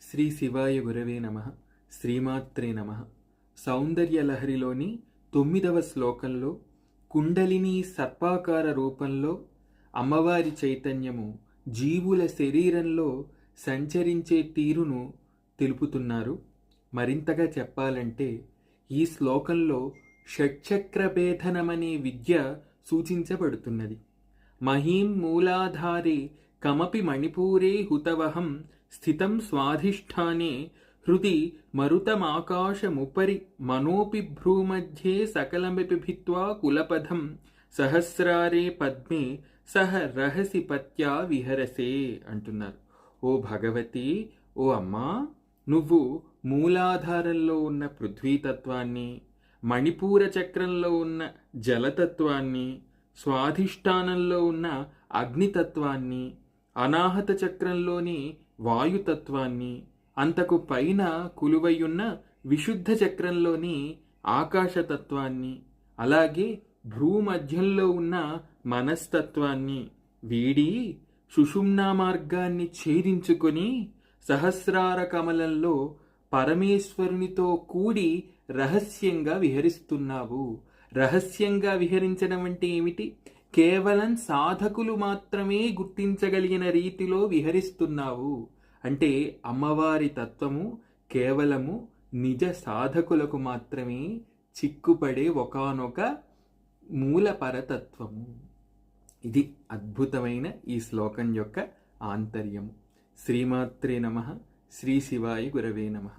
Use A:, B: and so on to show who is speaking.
A: శ్రీ శివాయ గురవే నమః. శ్రీమాత్రే నమః. సౌందర్యలహరిలోని 9వ శ్లోకంలో కుండలిని సర్పాకార రూపంలో అమ్మవారి చైతన్యము జీవుల శరీరంలో సంచరించే తీరును తెలుపుతున్నారు. మరింతగా చెప్పాలంటే ఈ శ్లోకంలో షట్చక్రభేదనమనే విద్య సూచించబడుతున్నది. మహీం మూలాధారే కమపి మణిపూరే హుతవహం స్థితం స్వాధిష్టానే హృది మరుతమాకాశముపరి మనోపి భ్రూమధ్యే సకలమిపి భిత్వా కులపథం సహస్రారే పద్మే సహ రహసి పత్యా విహరసే అంటున్నారు. ఓ భగవతి, ఓ అమ్మా, నువ్వు మూలాధారంలో ఉన్న పృథ్వీతత్వాన్ని, మణిపూర చక్రంలో ఉన్న జలతత్వాన్ని, స్వాధిష్టానంలో ఉన్న అగ్నితత్వాన్ని, అనాహత చక్రంలోని వాయుతత్వాన్ని, అంతకు పైన కులువయ్యున్న విశుద్ధ చక్రంలోని ఆకాశతత్వాన్ని, అలాగే భ్రూమధ్యంలో ఉన్న మనస్తత్వాన్ని వీడి సుషుమ్నా మార్గాన్ని ఛేదించుకొని సహస్రార కమలంలో పరమేశ్వరునితో కూడి రహస్యంగా విహరిస్తున్నావు. రహస్యంగా విహరించడం అంటే ఏమిటి? కేవలం సాధకులు మాత్రమే గుర్తించగలిగిన రీతిలో విహరిస్తున్నావు. అంటే అమ్మవారి తత్వము కేవలము నిజ సాధకులకు మాత్రమే చిక్కుపడే ఒకానొక మూల పరతత్వము. ఇది అద్భుతమైన ఈ శ్లోకం యొక్క ఆంతర్యము. శ్రీమాత్రే నమః. శ్రీ శివాయ గురవే నమః.